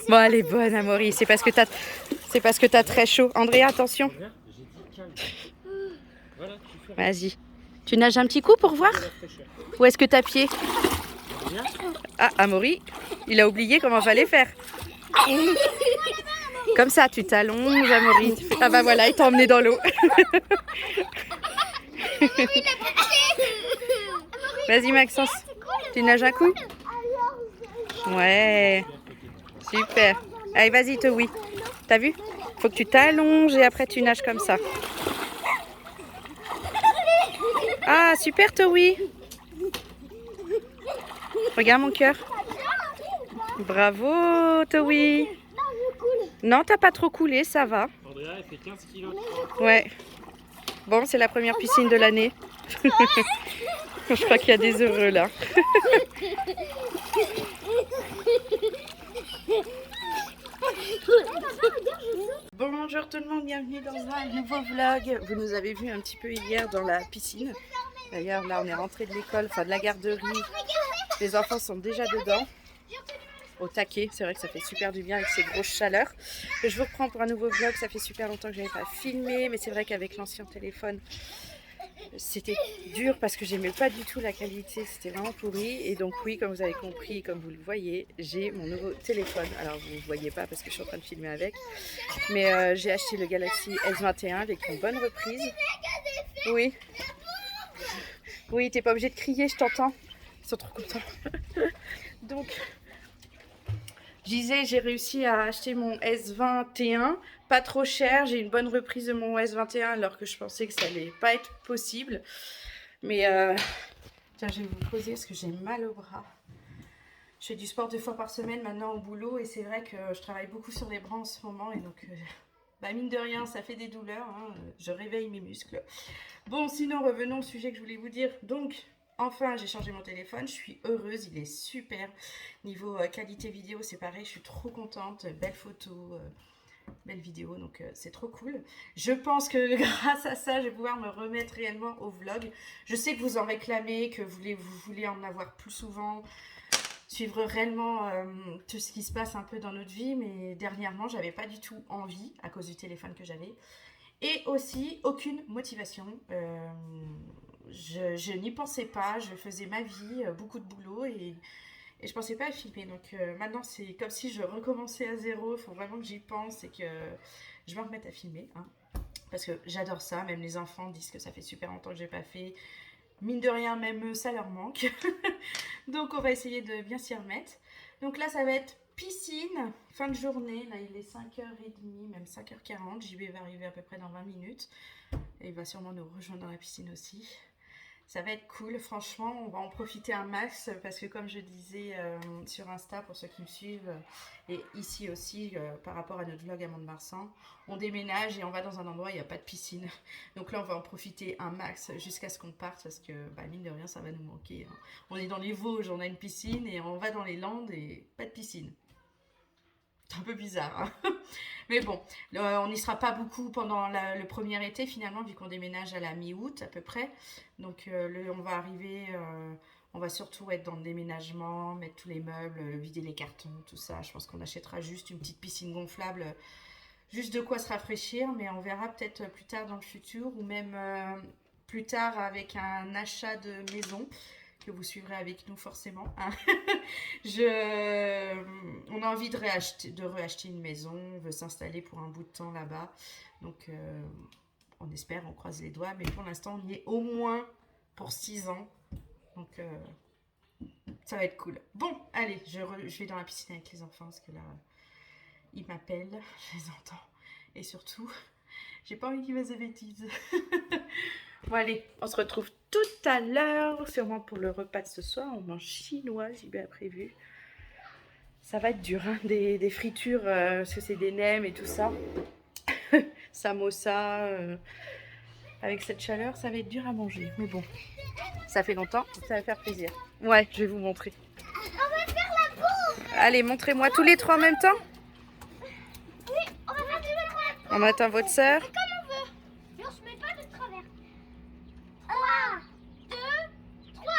Bon, elle est bonne, Amaury. C'est parce que t'as très chaud. Andrea, attention. Vas-y. Tu nages un petit coup pour voir? Où est-ce que t'as pied? Ah, Amaury, il a oublié comment fallait faire. Comme ça, tu t'allonges, Amaury. Ah bah voilà, il t'a emmené dans l'eau. Vas-y, Maxence. Tu nages un coup? Ouais. Super. Allez, vas-y, Towi. T'as vu? Faut que tu t'allonges et après tu nages comme ça. Ah, super, Towi. Regarde mon cœur. Bravo, Towi. Non, t'as pas trop coulé, ça va. Andrea, elle fait 15 kilos. Ouais. Bon, c'est la première piscine de l'année. Je crois qu'il y a des heureux là. Bonjour tout le monde, bienvenue dans un nouveau vlog. Vous nous avez vu un petit peu hier dans la piscine. D'ailleurs, là, on est rentré de l'école, enfin de la garderie. Les enfants sont déjà dedans. Au taquet, c'est vrai que ça fait super du bien avec ces grosses chaleurs. Je vous reprends pour un nouveau vlog, ça fait super longtemps que je n'avais pas filmé, mais c'est vrai qu'avec l'ancien téléphone, c'était dur parce que j'aimais pas du tout la qualité, c'était vraiment pourri. Et donc oui, comme vous avez compris, comme vous le voyez, j'ai mon nouveau téléphone. Alors vous ne voyez pas parce que je suis en train de filmer avec, mais j'ai acheté le Galaxy S21 avec une bonne reprise. Oui. Oui, t'es pas obligé de crier, je t'entends. Ils sont trop contents. Donc, je disais, j'ai réussi à acheter mon S21, pas trop cher. J'ai une bonne reprise de mon S21 alors que je pensais que ça allait pas être possible. Mais tiens, je vais vous poser parce que j'ai mal au bras. Je fais du sport 2 fois par semaine maintenant au boulot et c'est vrai que je travaille beaucoup sur les bras en ce moment et donc bah mine de rien ça fait des douleurs, hein. Je réveille mes muscles. Bon, sinon revenons au sujet que je voulais vous dire. Donc enfin j'ai changé mon téléphone, je suis heureuse, il est super. Niveau qualité vidéo c'est pareil, je suis trop contente, belles photos, belle vidéo, donc c'est trop cool. Je pense que grâce à ça, je vais pouvoir me remettre réellement au vlog. Je sais que vous en réclamez, que vous voulez en avoir plus souvent, suivre réellement tout ce qui se passe un peu dans notre vie, mais dernièrement, j'avais pas du tout envie à cause du téléphone que j'avais. Et aussi, aucune motivation. Je n'y pensais pas, je faisais ma vie, beaucoup de boulot et je pensais pas à filmer. Donc maintenant, c'est comme si je recommençais à zéro. Il faut vraiment que j'y pense et que je me remette à filmer. Hein. Parce que j'adore ça. Même les enfants disent que ça fait super longtemps que j'ai pas fait. Mine de rien, même eux, ça leur manque. Donc on va essayer de bien s'y remettre. Donc là, ça va être piscine, fin de journée. Là, il est 5h30, même 5h40. JB va arriver à peu près dans 20 minutes. Et il va sûrement nous rejoindre dans la piscine aussi. Ça va être cool, franchement, on va en profiter un max parce que comme je disais sur Insta pour ceux qui me suivent et ici aussi par rapport à notre vlog à Mont-de-Marsan, on déménage et on va dans un endroit où il n'y a pas de piscine. Donc là on va en profiter un max jusqu'à ce qu'on parte parce que bah, mine de rien ça va nous manquer. Hein. On est dans les Vosges, on a une piscine et on va dans les Landes et pas de piscine. C'est un peu bizarre. Hein. Mais bon, on n'y sera pas beaucoup pendant le premier été finalement, vu qu'on déménage à la mi-août à peu près. Donc on va arriver, on va surtout être dans le déménagement, mettre tous les meubles, vider les cartons, tout ça. Je pense qu'on achètera juste une petite piscine gonflable, juste de quoi se rafraîchir, mais on verra peut-être plus tard dans le futur ou même plus tard avec un achat de maison que vous suivrez avec nous forcément. Hein. On a envie de reacheter une maison, on veut s'installer pour un bout de temps là-bas. Donc on espère, on croise les doigts, mais pour l'instant on y est au moins pour 6 ans. Donc ça va être cool. Bon, allez, je vais dans la piscine avec les enfants parce que là, ils m'appellent, je les entends. Et surtout, j'ai pas envie qu'ils fassent des bêtises. Bon allez, on se retrouve tout à l'heure, sûrement pour le repas de ce soir. On mange chinois, j'ai bien prévu. Ça va être dur, hein, des fritures, parce que c'est des nems et tout ça. Samosa, avec cette chaleur, ça va être dur à manger. Mais bon, ça fait longtemps, ça va faire plaisir. Ouais, je vais vous montrer. On va faire la bouffe. Allez, montrez-moi tous les trois en même temps. Oui, on va faire du métro. On attend votre sœur. Comme on veut. Mais on se met pas de travers. 1, 2, 3.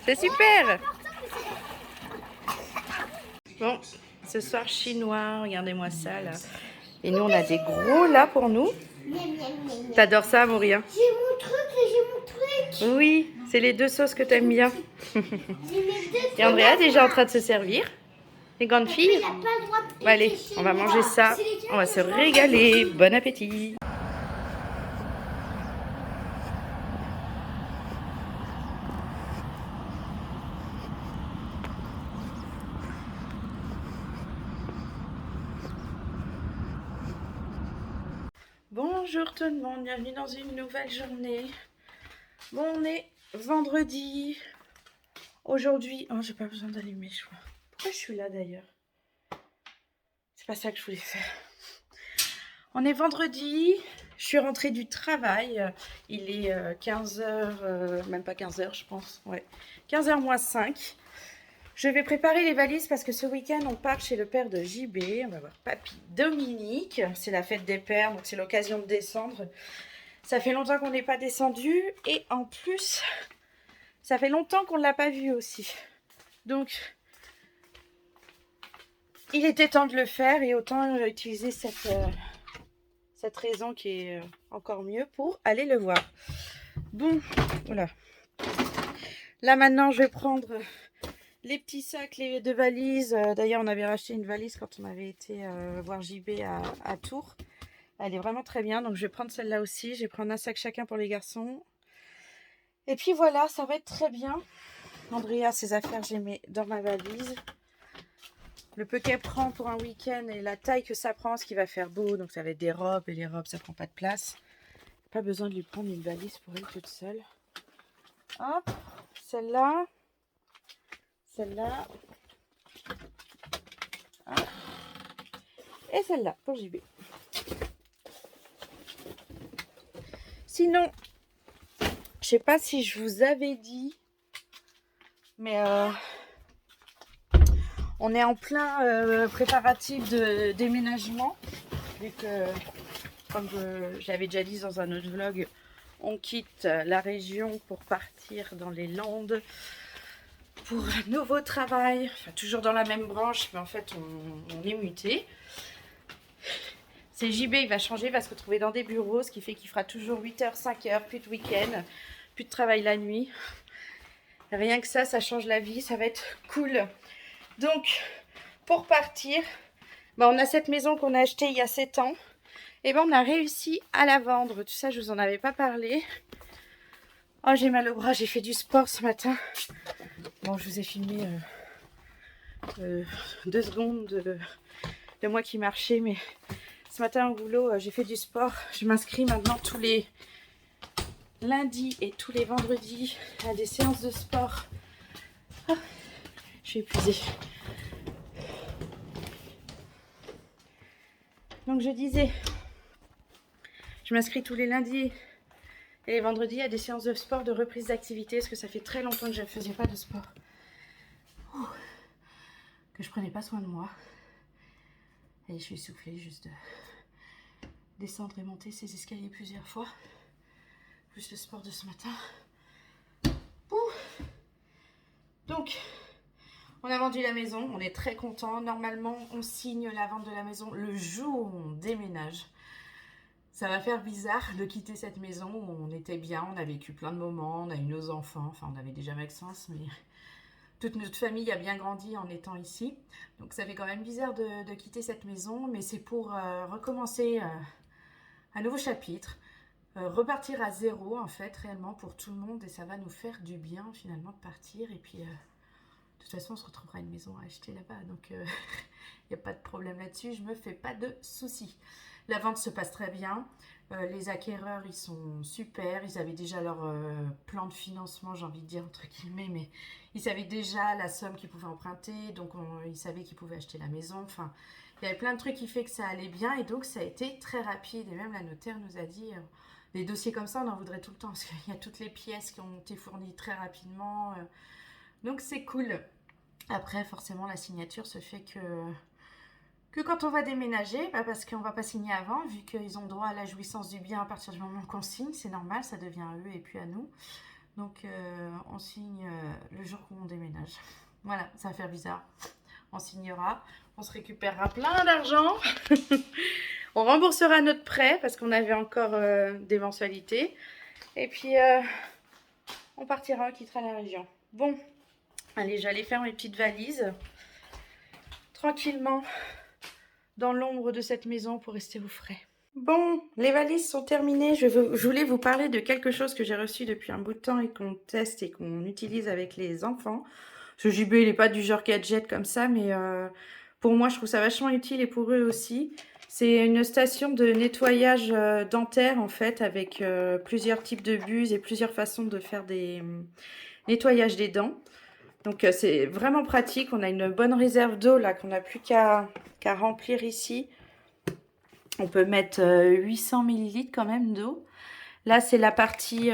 C'est super. Bon, ce soir chinois, regardez-moi ça là. Et nous on a des gros là pour nous. T'adores ça, Mourir? J'ai mon truc et j'ai mon truc. Oui, c'est les deux sauces que t'aimes bien. J'ai mes deux Et Andrea est déjà en train de se servir. Les grandes filles. Il a pas le droit de Bon, allez, on va manger ça. On va se régaler. Bon appétit. Bonjour tout le monde, bienvenue dans une nouvelle journée. Bon, on est vendredi. Aujourd'hui, oh, j'ai pas besoin d'allumer, je crois. Pourquoi je suis là d'ailleurs? C'est pas ça que je voulais faire. On est vendredi, je suis rentrée du travail. Il est 15h, même pas 15h, je pense. Ouais, 15h moins 5. Je vais préparer les valises parce que ce week-end, on part chez le père de JB. On va voir papy Dominique. C'est la fête des pères, donc c'est l'occasion de descendre. Ça fait longtemps qu'on n'est pas descendu. Et en plus, ça fait longtemps qu'on ne l'a pas vu aussi. Donc, il était temps de le faire et autant utiliser cette raison qui est encore mieux pour aller le voir. Bon, voilà. Là, maintenant, je vais prendre les petits sacs, les deux valises. D'ailleurs, on avait racheté une valise quand on avait été voir JB à Tours. Elle est vraiment très bien. Donc, je vais prendre celle-là aussi. Je vais prendre un sac chacun pour les garçons. Et puis, voilà, ça va être très bien. Andrea, ses affaires, j'ai mis dans ma valise. Le peu qu'elle prend pour un week-end et la taille que ça prend, ce qui va faire beau. Donc, ça va être des robes. Et les robes, ça prend pas de place. Pas besoin de lui prendre une valise pour elle toute seule. Hop, celle-là. Celle-là. Et celle-là pour JB. Sinon, je sais pas si je vous avais dit, mais on est en plein préparatif de déménagement. Vu que, comme j'avais déjà dit dans un autre vlog, on quitte la région pour partir dans les Landes. Pour un nouveau travail, enfin toujours dans la même branche, mais en fait on est muté. C'est JB, il va changer, il va se retrouver dans des bureaux, ce qui fait qu'il fera toujours 8h, 5h, plus de week-end, plus de travail la nuit. Rien que ça change la vie, ça va être cool. Donc, pour partir, on a cette maison qu'on a achetée il y a 7 ans. Et on a réussi à la vendre. Tout ça, je vous en avais pas parlé. Oh, j'ai mal au bras, j'ai fait du sport ce matin. Bon, je vous ai filmé 2 secondes de moi qui marchais, mais ce matin au boulot, j'ai fait du sport. Je m'inscris maintenant tous les lundis et tous les vendredis à des séances de sport. Oh, je suis épuisée. Donc je disais, je m'inscris tous les lundis et les vendredis à des séances de sport, de reprise d'activité, parce que ça fait très longtemps que je ne faisais pas de sport. Ouh, que je prenais pas soin de moi. Et je suis essoufflée juste de descendre et monter ces escaliers plusieurs fois. Plus le sport de ce matin. Ouh. Donc, on a vendu la maison, on est très content. Normalement, on signe la vente de la maison le jour où on déménage. Ça va faire bizarre de quitter cette maison où on était bien, on a vécu plein de moments, on a eu nos enfants, enfin on avait déjà Maxence, mais toute notre famille a bien grandi en étant ici. Donc ça fait quand même bizarre de quitter cette maison, mais c'est pour recommencer un nouveau chapitre, repartir à zéro en fait, réellement pour tout le monde, et ça va nous faire du bien finalement de partir. Et puis de toute façon on se retrouvera une maison à acheter là-bas, donc il n'y a pas de problème là-dessus, je me fais pas de soucis. La vente se passe très bien, les acquéreurs ils sont super, ils avaient déjà leur plan de financement, j'ai envie de dire entre guillemets, mais ils savaient déjà la somme qu'ils pouvaient emprunter, donc ils savaient qu'ils pouvaient acheter la maison, enfin il y avait plein de trucs qui fait que ça allait bien, et donc ça a été très rapide. Et même la notaire nous a dit, des dossiers comme ça on en voudrait tout le temps, parce qu'il y a toutes les pièces qui ont été fournies très rapidement, donc c'est cool. Après forcément la signature se fait que quand on va déménager, parce qu'on ne va pas signer avant, vu qu'ils ont droit à la jouissance du bien à partir du moment qu'on signe, c'est normal, ça devient à eux et puis à nous. Donc on signe le le jour où on déménage. Voilà, ça va faire bizarre. On signera, on se récupérera plein d'argent. On remboursera notre prêt parce qu'on avait encore des mensualités. Et puis, on partira, on quittera la région. Bon, allez, j'allais faire mes petites valises. Tranquillement, dans l'ombre de cette maison pour rester au frais. Bon, les valises sont terminées. Je voulais vous parler de quelque chose que j'ai reçu depuis un bout de temps et qu'on teste et qu'on utilise avec les enfants. Ce JB, il n'est pas du genre gadget comme ça, mais pour moi, je trouve ça vachement utile et pour eux aussi. C'est une station de nettoyage dentaire, en fait, avec plusieurs types de buses et plusieurs façons de faire des nettoyages des dents. Donc, c'est vraiment pratique. On a une bonne réserve d'eau, là, qu'on n'a plus qu'à remplir ici. On peut mettre 800 ml quand même d'eau. Là, c'est la partie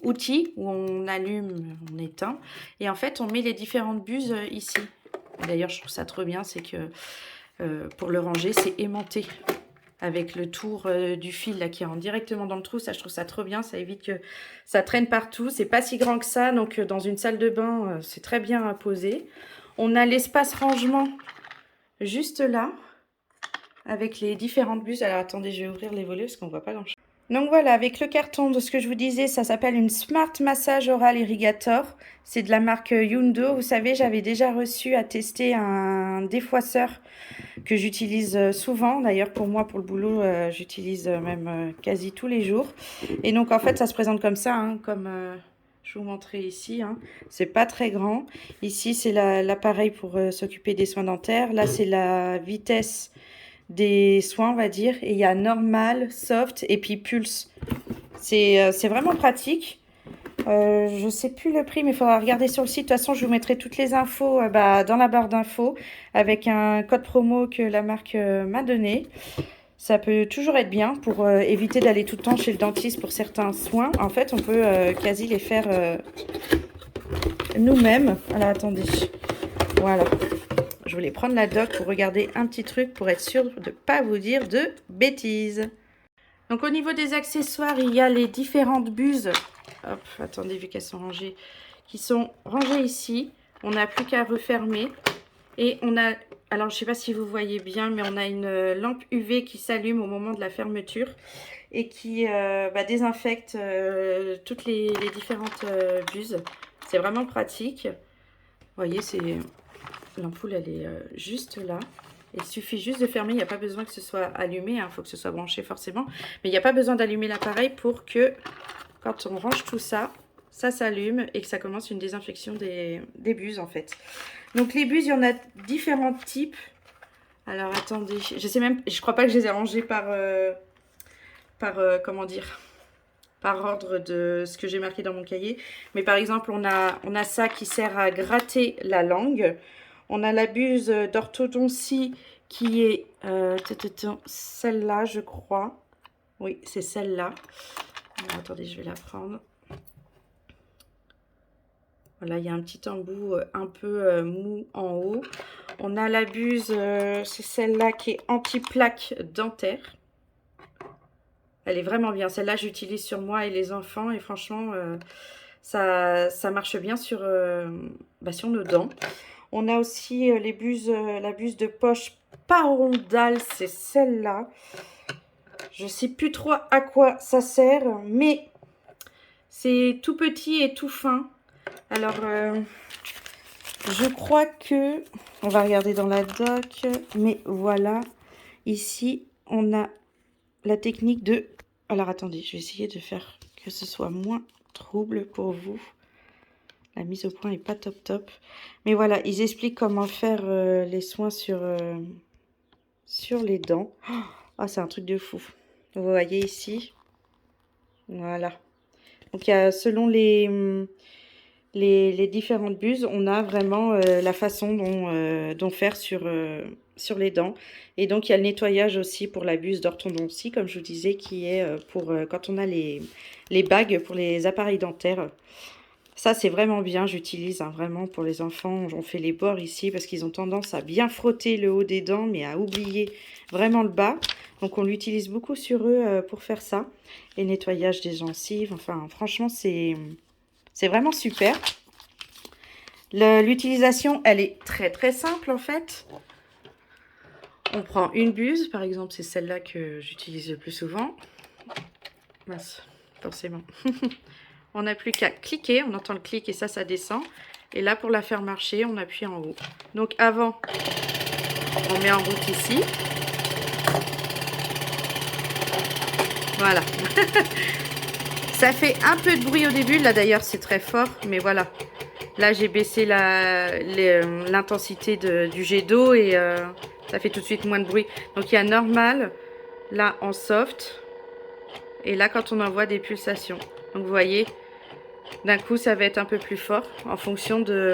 outils où on allume, on éteint. Et en fait, on met les différentes buses ici. D'ailleurs, je trouve ça trop bien, c'est que pour le ranger, c'est aimanté avec le tour du fil là, qui rentre directement dans le trou. Ça, je trouve ça trop bien. Ça évite que ça traîne partout. C'est pas si grand que ça. Donc, dans une salle de bain, c'est très bien à poser. On a l'espace rangement juste là avec les différentes buses. Alors, attendez, je vais ouvrir les volets parce qu'on voit pas grand-chose. Donc voilà, avec le carton de ce que je vous disais, ça s'appelle une Smart Massage Oral Irrigator. C'est de la marque Yundo. Vous savez, j'avais déjà reçu à tester un défouasseur que j'utilise souvent. D'ailleurs, pour moi, pour le boulot, j'utilise même quasi tous les jours. Et donc, en fait, ça se présente comme ça, hein, comme je vous montrais ici. Hein. C'est pas très grand. Ici, c'est l'appareil pour s'occuper des soins dentaires. Là, c'est la vitesse des soins, on va dire, et il y a normal, soft et puis pulse. C'est vraiment pratique. Je sais plus le prix, mais il faudra regarder sur le site. De toute façon, je vous mettrai toutes les infos dans la barre d'infos avec un code promo que la marque m'a donné. Ça peut toujours être bien pour éviter d'aller tout le temps chez le dentiste pour certains soins. En fait, on peut quasi les faire nous-mêmes. Alors, attendez. Voilà. Je voulais prendre la doc pour regarder un petit truc pour être sûr de ne pas vous dire de bêtises. Donc au niveau des accessoires, il y a les différentes buses. Hop, attendez, vu qu'elles sont rangées. Qui sont rangées ici. On n'a plus qu'à refermer. Et on a, alors je ne sais pas si vous voyez bien, mais on a une lampe UV qui s'allume au moment de la fermeture. Et qui désinfecte toutes les différentes buses. C'est vraiment pratique. Vous voyez, c'est... L'ampoule, elle est juste là. Il suffit juste de fermer. Il n'y a pas besoin que ce soit allumé. Il faut que ce soit branché forcément. Mais il n'y a pas besoin d'allumer l'appareil pour que, quand on range tout ça, ça s'allume et que ça commence une désinfection des buses, en fait. Donc, les buses, il y en a différents types. Alors, attendez. Je sais même... Je crois pas que je les ai rangées par comment dire, par ordre de ce que j'ai marqué dans mon cahier. Mais par exemple, on a ça qui sert à gratter la langue. On a la buse d'orthodontie qui est celle-là, je crois. Oui, c'est celle-là. Attendez, je vais la prendre. Voilà, il y a un petit embout un peu mou en haut. On a la buse, c'est celle-là qui est anti-plaque dentaire. Elle est vraiment bien. Celle-là, j'utilise sur moi et les enfants. Et franchement, ça marche bien sur nos dents. On a aussi la buse de poche parodontal. C'est celle-là. Je ne sais plus trop à quoi ça sert. Mais c'est tout petit et tout fin. Alors, je crois que... On va regarder dans la doc. Mais voilà. Ici, on a la technique de... Alors, attendez, je vais essayer de faire que ce soit moins trouble pour vous. La mise au point n'est pas top. Mais voilà, ils expliquent comment faire les soins sur les dents. Oh, c'est un truc de fou. Vous voyez ici. Voilà. Donc, selon les différentes buses, on a vraiment la façon dont faire sur les dents. Et donc, il y a le nettoyage aussi pour la buse d'orthodontie, comme je vous disais, qui est pour quand on a les bagues pour les appareils dentaires. Ça, c'est vraiment bien. J'utilise vraiment pour les enfants. On fait les bords ici parce qu'ils ont tendance à bien frotter le haut des dents, mais à oublier vraiment le bas. Donc, on l'utilise beaucoup sur eux pour faire ça. Et nettoyage des gencives. Enfin, franchement, c'est vraiment super. L'utilisation, elle est très très simple en fait. On prend une buse, par exemple, c'est celle-là que j'utilise le plus souvent. Mince, forcément. On n'a plus qu'à cliquer, on entend le clic et ça descend. Et là, pour la faire marcher, on appuie en haut. Donc avant, on met en route ici. Voilà. Ça fait un peu de bruit au début. Là, d'ailleurs, c'est très fort. Mais voilà. Là, j'ai baissé l'intensité du jet d'eau et ça fait tout de suite moins de bruit. Donc, il y a normal, là, en soft. Et là, quand on envoie des pulsations. Donc, vous voyez, d'un coup, ça va être un peu plus fort en fonction de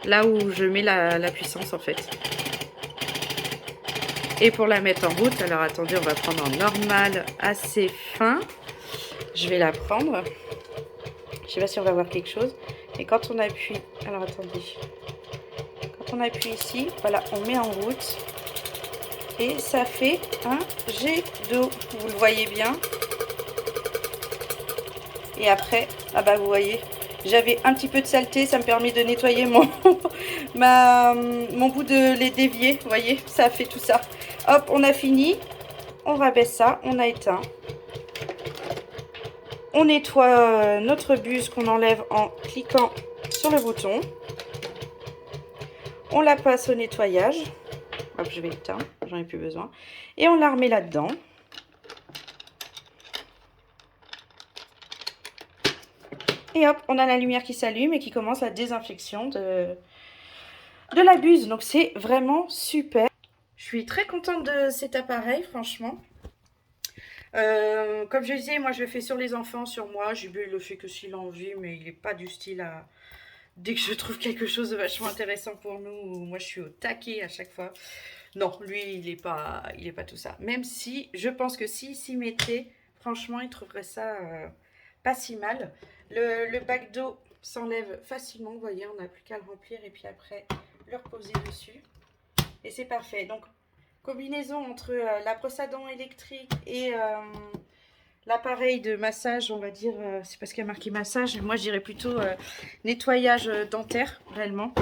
là où je mets la puissance, en fait. Et pour la mettre en route, alors attendez, on va prendre en normal assez fin. Je vais la prendre. Je sais pas si on va voir quelque chose. Et quand on appuie, alors attendez. Quand on appuie ici, voilà, on met en route. Et ça fait un jet d'eau. Vous le voyez bien. Et après, ah bah vous voyez, j'avais un petit peu de saleté, ça me permet de nettoyer mon bout de lait d'évier. Vous voyez, ça a fait tout ça. Hop, on a fini. On rabaisse ça, on a éteint. On nettoie notre buse qu'on enlève en cliquant sur le bouton. On la passe au nettoyage. Hop, je vais l'éteindre, j'en ai plus besoin. Et on la remet là-dedans. Et hop, on a la lumière qui s'allume et qui commence la désinfection de la buse. Donc c'est vraiment super. Je suis très contente de cet appareil, franchement. Comme je disais, moi je le fais sur les enfants, sur moi. JB il le fait que s'il a envie, mais il n'est pas du style à... Dès que je trouve quelque chose de vachement intéressant pour nous, moi je suis au taquet à chaque fois. Non, lui il n'est pas tout ça. Même si, je pense que s'il s'y mettait, franchement il trouverait ça pas si mal. Le bac d'eau s'enlève facilement, vous voyez, on n'a plus qu'à le remplir et puis après le reposer dessus. Et c'est parfait. Donc, combinaison entre la brosse à dents électrique et l'appareil de massage, on va dire, c'est parce qu'il y a marqué massage, moi je dirais plutôt nettoyage dentaire, réellement.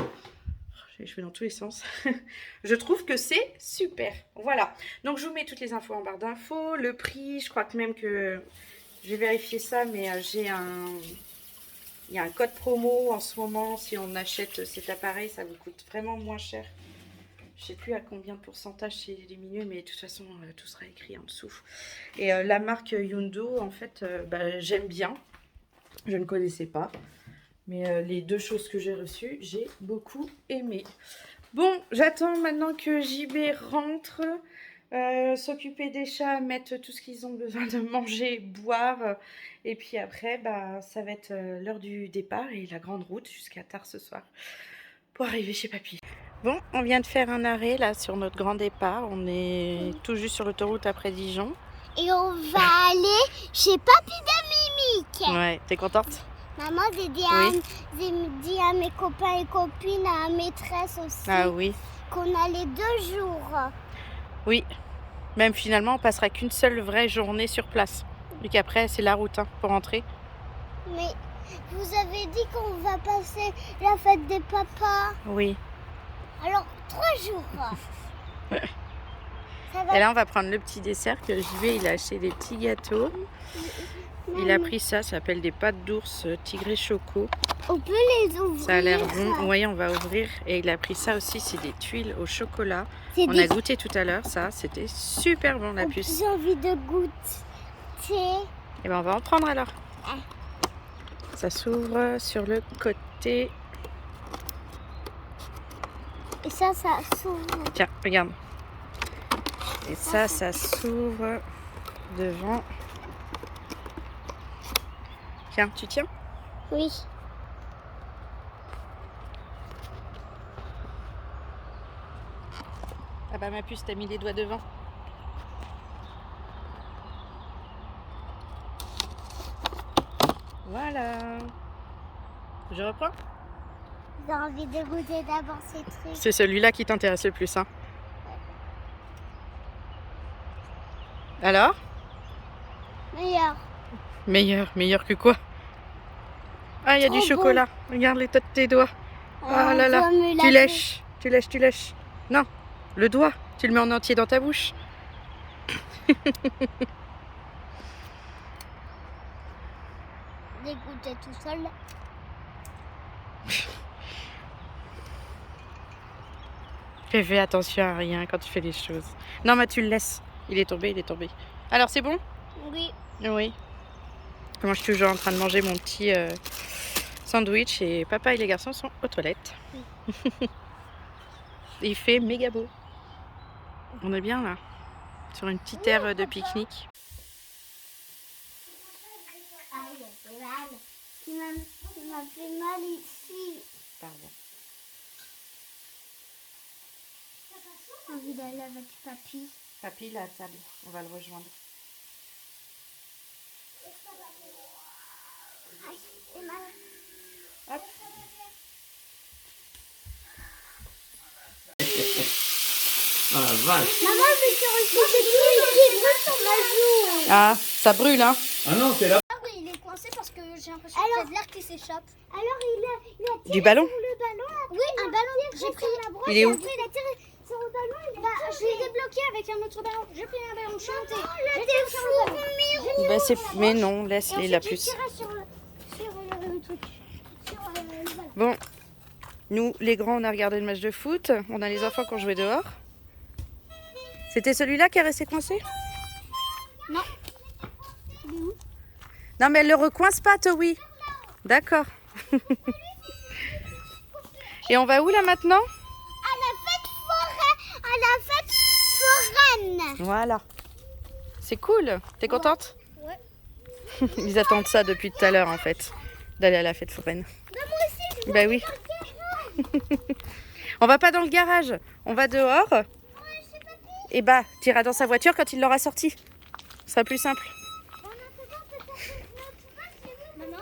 J'ai les cheveux dans tous les sens. Je trouve que c'est super. Voilà. Donc, je vous mets toutes les infos en barre d'infos. Le prix, je crois que même que... Je vais vérifier ça, mais il y a un code promo en ce moment. Si on achète cet appareil, ça vous coûte vraiment moins cher. Je ne sais plus à combien de pourcentage c'est diminué, mais de toute façon, tout sera écrit en dessous. Et la marque Yundo, en fait, j'aime bien. Je ne connaissais pas. Mais les deux choses que j'ai reçues, j'ai beaucoup aimé. Bon, j'attends maintenant que JB rentre. S'occuper des chats, mettre tout ce qu'ils ont besoin de manger, boire. Et puis après, ça va être l'heure du départ et la grande route jusqu'à tard ce soir pour arriver chez papy. Bon, on vient de faire un arrêt là sur notre grand départ. On est tout juste sur l'autoroute après Dijon. Et on va aller chez papy de Mimique. Ouais, t'es contente? Maman, j'ai dit à mes copains et copines, à ma maîtresse aussi, qu'on allait 2 jours. Oui, même finalement, on passera qu'une seule vraie journée sur place. Et qu'après, c'est la route pour rentrer. Mais vous avez dit qu'on va passer la fête des papas. Oui. Alors, 3 jours. Et là, on va prendre le petit dessert que JB, il a acheté des petits gâteaux. Il a pris ça s'appelle des pâtes d'ours tigré choco. On peut les ouvrir. Ça a l'air bon. Oui, on va ouvrir. Et il a pris ça aussi, c'est des tuiles au chocolat. On a goûté tout à l'heure, ça. C'était super bon, la puce. J'ai envie de goûter. Et on va en prendre alors. Ça s'ouvre sur le côté. Et ça s'ouvre. Tiens, regarde. Et ça s'ouvre devant. Tiens, tu tiens? Oui. Ah bah ma puce, t'as mis les doigts devant. Voilà. Je reprends? J'ai envie de goûter d'abord ces trucs. C'est celui-là qui t'intéresse le plus, hein? Alors? Meilleur. Meilleur que quoi? Ah, il y a du chocolat. Regarde les tas de tes doigts. Oh là là, tu lèches. Non, le doigt, tu le mets en entier dans ta bouche. Dégoûté tout seul. Fais attention à rien quand tu fais les choses. Non, mais tu le laisses. Il est tombé. Alors, c'est bon? Oui. Oui. Moi, je suis toujours en train de manger mon petit sandwich et papa et les garçons sont aux toilettes. Oui. Il fait méga beau. On est bien là, sur une petite aire de pique-nique. Tu m'as fait mal ici. Pardon. J'ai envie d'aller avec papy. Papy, la table, on va le rejoindre. Aïe, j'ai mal. Hop. Ah la vache. Maman, je suis reçue sur ma joue. Ah, ça brûle, hein? Ah non, c'est là. Il est coincé parce que j'ai l'impression qu'il y a de l'air qui s'échappe. Alors il a tiré Du ballon? sur le ballon. Oui, un ballon. J'ai pris la brosse. Il est où? Après, il a tiré sur le ballon. Je l'ai débloqué avec un autre ballon. J'ai pris un ballon, je suis montée. J'étais sur le ballon. Mais non, laisse-les la plus. J'ai tiré sur le truc. Sur le ballon. Bon, nous, les grands, on a regardé le match de foot. On a les enfants qui ont joué dehors. C'était celui-là qui est resté coincé? Non. Il est où? Non, mais elle le recoince pas, Towi. D'accord. Et on va où là maintenant? À la fête foraine. Voilà. C'est cool. T'es contente? Ouais. Ils attendent ça depuis tout à l'heure en fait, d'aller à la fête foraine. Moi aussi, Bah oui. On va pas dans le garage, on va dehors. Et bah, tu iras dans sa voiture quand il l'aura sorti. Ce sera plus simple. Maman,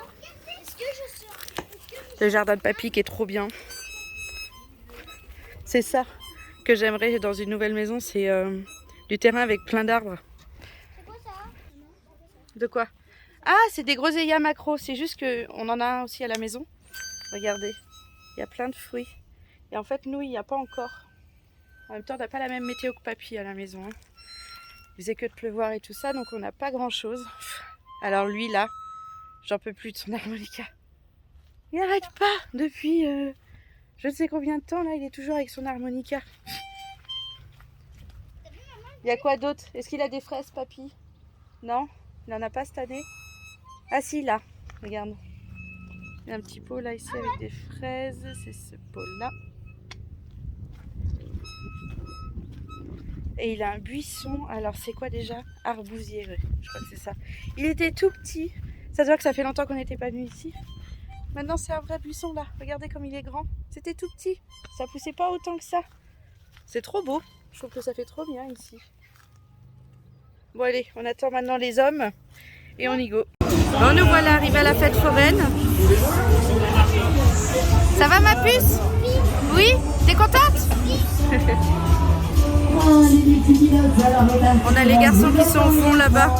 est-ce que je suis... Le jardin de papy qui est trop bien. C'est ça que j'aimerais dans une nouvelle maison, c'est du terrain avec plein d'arbres. C'est quoi ça? De quoi? Ah, c'est des groseillas macro. C'est juste qu'on en a un aussi à la maison. Regardez, il y a plein de fruits. Et en fait, nous, il n'y a pas encore. En même temps, on n'a pas la même météo que papy à la maison. Hein. Il faisait que de pleuvoir et tout ça, donc on n'a pas grand-chose. Alors lui, là, j'en peux plus de son harmonica. Il n'arrête pas depuis je ne sais combien de temps, là, il est toujours avec son harmonica. Il y a quoi d'autre? Est-ce qu'il a des fraises, papy? Non? Il n'en a pas cette année? Ah si, là, regarde. Il y a un petit pot là, ici, avec des fraises. C'est ce pot-là. Et il a un buisson. Alors, c'est quoi déjà? Arbousier, je crois que c'est ça. Il était tout petit. Ça se voit que ça fait longtemps qu'on n'était pas venu ici. Maintenant, c'est un vrai buisson, là. Regardez comme il est grand. C'était tout petit. Ça poussait pas autant que ça. C'est trop beau. Je trouve que ça fait trop bien ici. Bon, allez, on attend maintenant les hommes. Et on y go. Bon, nous voilà arrivés à la fête foraine. Ça va ma puce? Oui. T'es contente? On a les garçons qui sont au fond là-bas.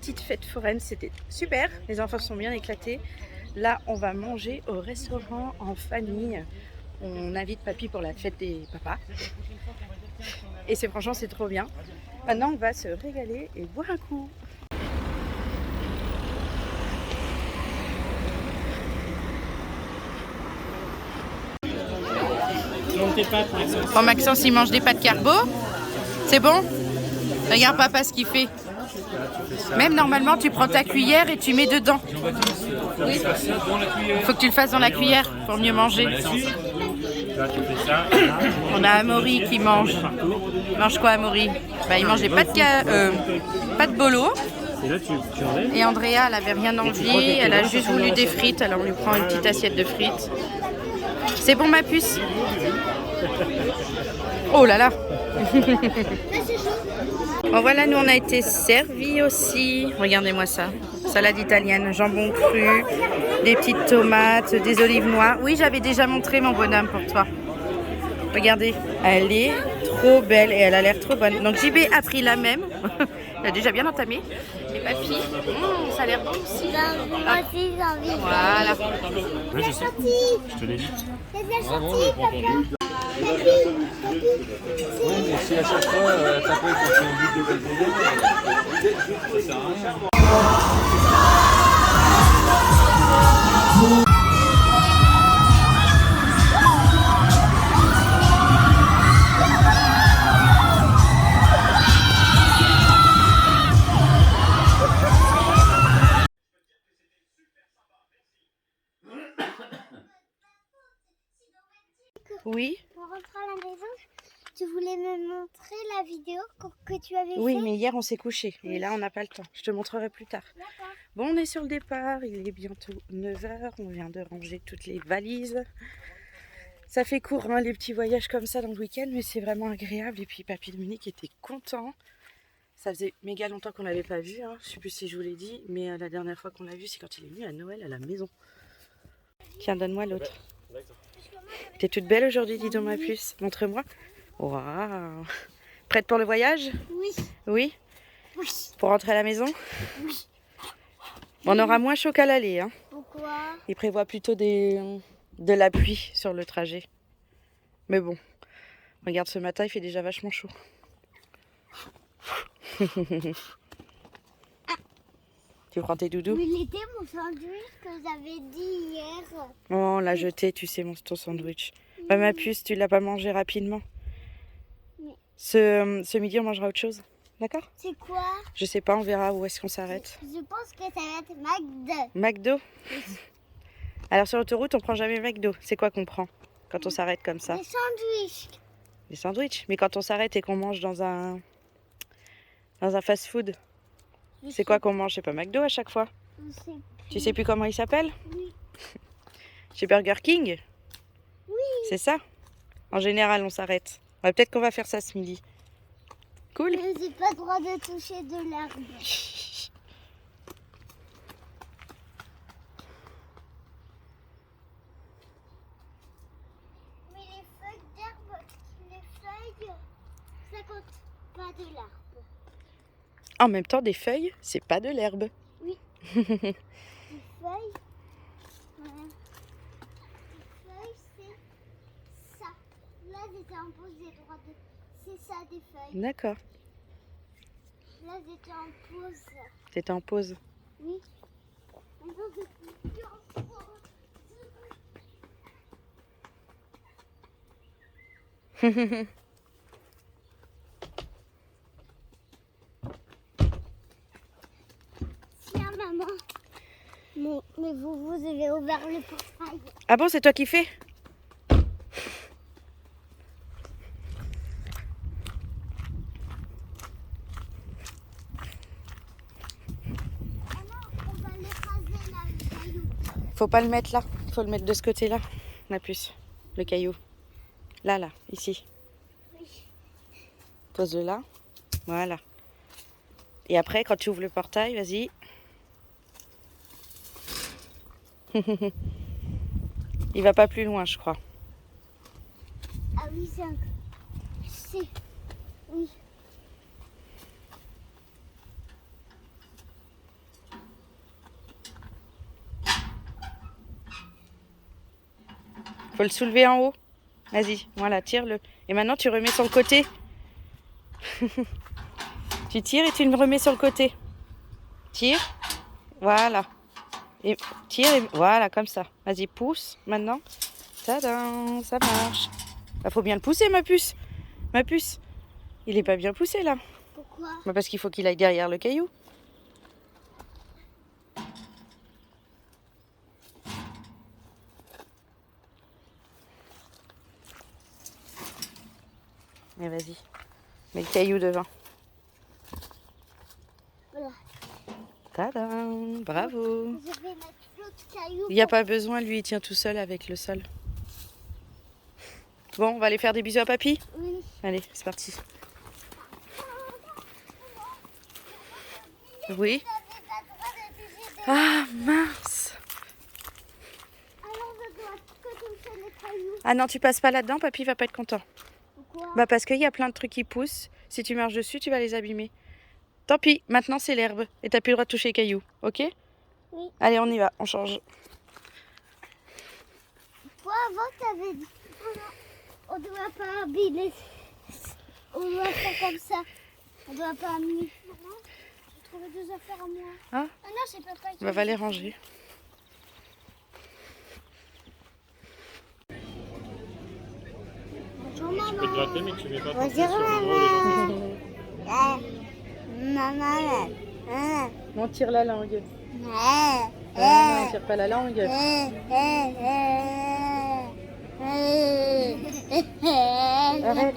petite fête foraine, c'était super. Les enfants sont bien éclatés. Là, on va manger au restaurant en famille. On invite papy pour la fête des papas. Et franchement, c'est trop bien. Maintenant, on va se régaler et boire un coup. Bon, Maxence, il mange des pâtes carbo. C'est bon? Regarde papa ce qu'il fait. Même normalement, tu prends ta cuillère et tu mets dedans. Oui. Il faut que tu le fasses dans la cuillère pour mieux manger. On a Amaury qui mange. Il mange quoi, Amaury? Il mange des pâtes bolo. Et Andrea, elle avait rien envie. Elle a juste voulu des frites. Alors on lui prend une petite assiette de frites. C'est bon, ma puce? Oh là là. Bon voilà, nous on a été servis aussi. Regardez-moi ça. Salade italienne, jambon cru, des petites tomates, des olives noires. Oui, j'avais déjà montré mon bonhomme pour toi. Regardez, elle est trop belle et elle a l'air trop bonne. Donc JB a pris la même. Elle a déjà bien entamé. Et papy, ça a l'air bon aussi. Moi aussi, j'ai envie. Voilà. Oui, je sais. Je te l'ai dit. C'est bien sorti, papa. Oui, mais si à chaque fois, t'as pas quand c'est un but de calculer, ça sert à rien. Oui. On rentre à la maison. Tu voulais me montrer la vidéo que tu avais Oui, fait? mais hier on s'est couché et là on n'a pas le temps. Je te montrerai plus tard. D'accord. Bon, on est sur le départ, il est bientôt 9h, on vient de ranger toutes les valises. Ça fait court hein, les petits voyages comme ça dans le week-end, mais c'est vraiment agréable. Et puis papy Dominique était content. Ça faisait méga longtemps qu'on ne l'avait pas vu, hein. Je sais plus si je vous l'ai dit, mais la dernière fois qu'on l'a vu, c'est quand il est venu à Noël à la maison. Tiens, donne-moi l'autre. T'es toute belle aujourd'hui, dis donc ma puce. Montre-moi. Waouh. Prête pour le voyage? Oui. Oui? Oui. Pour rentrer à la maison? Oui. On aura moins chaud qu'à l'aller. Hein. Pourquoi? Il prévoit plutôt de la pluie sur le trajet. Mais bon, regarde ce matin, il fait déjà vachement chaud. Tu prends tes doudous? Mais il était mon sandwich que j'avais dit hier. Oh, on l'a jeté, tu sais, ton sandwich. Bah, ma puce, tu l'as pas mangé rapidement. Oui. Ce midi, on mangera autre chose. D'accord? C'est quoi? Je sais pas, on verra où est-ce qu'on s'arrête. Je pense que ça va être McDo. McDo? Alors sur l'autoroute, on prend jamais McDo. C'est quoi qu'on prend quand on s'arrête comme ça? Des sandwichs. Des sandwichs. Mais quand on s'arrête et qu'on mange dans un fast-food, c'est quoi qu'on mange? C'est pas McDo à chaque fois. Je sais plus. Tu sais plus comment il s'appelle? Oui. Chez Burger King? Oui. C'est ça? En général, on s'arrête. Ouais, peut-être qu'on va faire ça ce midi. Cool. Mais j'ai pas le droit de toucher de l'herbe. Mais les feuilles d'herbe, ça compte pas de l'herbe. En même temps, des feuilles, c'est pas de l'herbe. Oui. Les feuilles, voilà. Les feuilles, c'est ça. Là, j'étais en pause des droits de... C'est ça, des feuilles. D'accord. Là, j'étais en pause. T'étais en pause. Oui. Maintenant, je suis plus en pause. Tiens, maman. Mais vous avez ouvert le portail. Ah bon, c'est toi qui fais? Faut pas le mettre là, faut le mettre de ce côté-là, la puce, le caillou. Là, là, ici. Oui. Pose-le là, voilà. Et après, quand tu ouvres le portail, vas-y. Il va pas plus loin, je crois. Ah oui, c'est... Oui. Faut le soulever en haut. Vas-y, voilà, tire-le. Et maintenant, tu remets sur le côté. Tu tires et tu le remets sur le côté. Tire. Voilà. Et tire et voilà, comme ça. Vas-y, pousse maintenant. Tadam, ça marche. Bah, faut bien le pousser, ma puce. Ma puce. Il est pas bien poussé là. Pourquoi? Bah, parce qu'il faut qu'il aille derrière le caillou. Mais vas-y. Mets le caillou devant. Voilà. Tadam, bravo. Je vais mettre l'autre caillou. Il n'y a pas besoin, lui, il tient tout seul avec le sol. Bon, on va aller faire des bisous à papy? Oui. Allez, c'est parti. Oui. Ah, mince. Alors, je dois que toucher les cailloux. Ah non, tu passes pas là-dedans, papy va pas être content. Pourquoi? Bah parce qu'il y a plein de trucs qui poussent. Si tu marches dessus, tu vas les abîmer. Tant pis, maintenant c'est l'herbe. Et t'as plus le droit de toucher les cailloux, ok? Oui. Allez, on y va, on change. Toi, avant, t'avais dit oh non, on doit pas abîmer. On doit faire comme ça. On doit pas amener. Maman, j'ai trouvé 2 affaires à moi. Ah, Ah non, c'est papa qui. bah va les ranger. Bonjour, Tu peux te maman. gratter, mais tu mets pas ton pied Bonjour, sur le dos, les gens. Maman. On tire la langue. Non, non, on tire pas la langue. Arrête.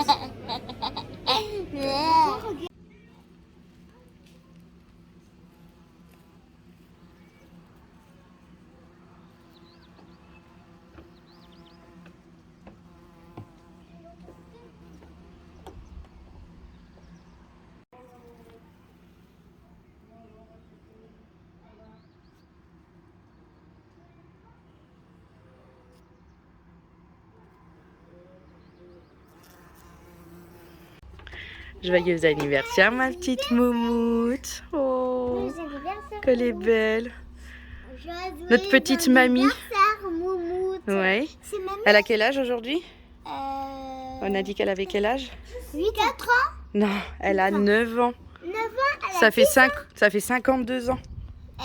Joyeux anniversaire, ma petite moumoute. Oh, qu'elle est belle. Notre petite mamie. Ouais. C'est mamie. Elle a quel âge aujourd'hui? Euh... On a dit qu'elle avait quel âge? 4 ans. Non, elle a 9 ans. 9 ans. Ça fait 52 ans.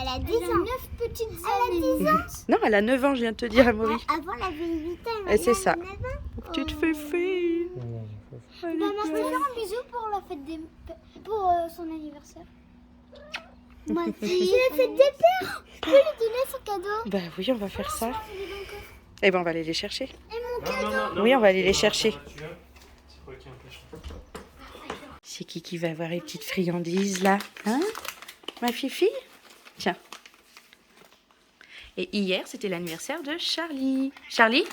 Elle a 10 ans. 9 petites années. Elle a 10 ans. Non, elle a 9 ans, je viens de te dire, Amaury. Avant, elle avait 8 ans. Et c'est ça. 9 ans. Tu te fais fille. Maman, je peux faire un bisou pour la fête des... pour son anniversaire. Moi aussi. C'est la fête des pères. Je peux lui donner son cadeau. Bah oui, on va faire ça. Et ben on va aller les chercher. Et mon cadeau. Oui, on va aller les chercher. C'est quoi qui empêche? C'est qui va avoir les petites friandises là? Hein? Ma fifi? Tiens. Et hier, c'était l'anniversaire de Charlie. Charlie?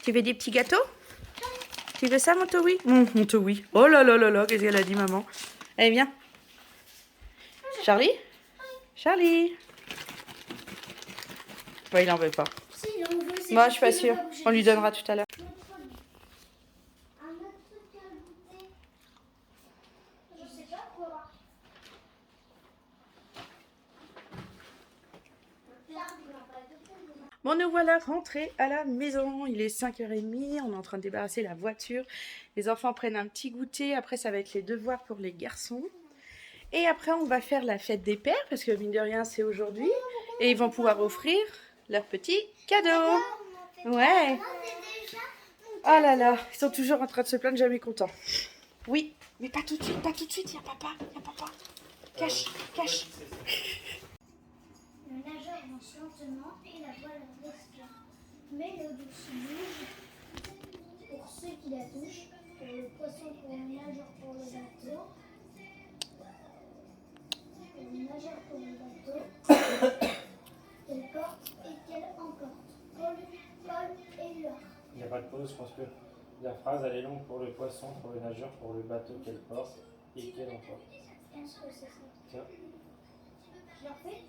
Tu veux des petits gâteaux? Tu veux ça, mon Towi? Mon Towi. Oh là là là là, qu'est-ce qu'elle a dit, maman? Allez, viens. Charlie? Charlie? Ouais, il en veut pas. Si, on veut, c'est Moi, je suis pas sûre. On lui donnera tout à l'heure. un autre truc à goûter. Je sais pas quoi. Bon, nous voilà rentrés à la maison. Il est 5h30. On est en train de débarrasser la voiture. Les enfants prennent un petit goûter. Après, ça va être les devoirs pour les garçons. Et après, on va faire la fête des pères. Parce que mine de rien, c'est aujourd'hui. Et ils vont pouvoir offrir leurs petits cadeaux. Ouais. Oh là là. Ils sont toujours en train de se plaindre, jamais contents. Oui. Mais pas tout de suite, pas tout de suite. Il y a papa. Il y a papa. Cache, cache. Le nageur avance lentement et la voile respire. Mais l'eau douce bouge pour ceux qui la touchent, pour le poisson, pour le nageur, pour le bateau. Pour le nageur, pour le bateau. Qu'elle porte et qu'elle emporte. Paul et l'or. Il n'y a pas de pause, je pense que la phrase elle est longue pour le poisson, pour le nageur, pour le bateau qu'elle porte et qu'elle emporte. Je pense que c'est ça. Tiens. Je leur fais.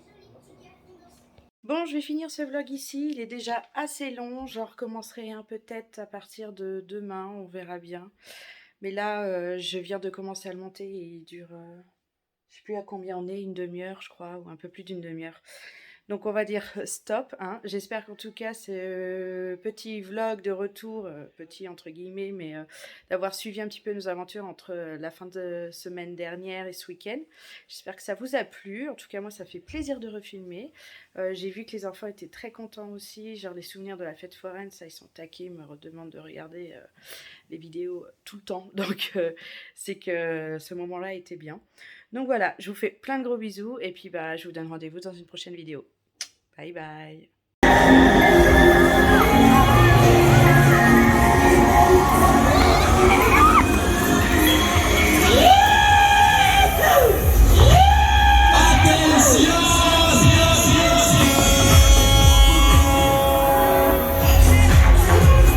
Bon, je vais finir ce vlog ici. Il est déjà assez long. Je recommencerai un peut-être à partir de demain. On verra bien. Mais là, je viens de commencer à le monter et il dure... je sais plus à combien on est, une demi-heure, je crois, ou un peu plus d'une demi-heure. Donc on va dire stop. Hein. J'espère qu'en tout cas ce petit vlog de retour, petit entre guillemets, mais d'avoir suivi un petit peu nos aventures entre la fin de semaine dernière et ce week-end. J'espère que ça vous a plu. En tout cas moi ça fait plaisir de refilmer. J'ai vu que les enfants étaient très contents aussi. Genre les souvenirs de la fête foraine, ça ils sont taqués, ils me redemandent de regarder les vidéos tout le temps. Donc c'est que ce moment-là était bien. Donc voilà, je vous fais plein de gros bisous et puis bah je vous donne rendez-vous dans une prochaine vidéo. Bye bye.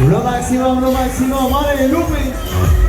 Lo máximo, allez, loupé.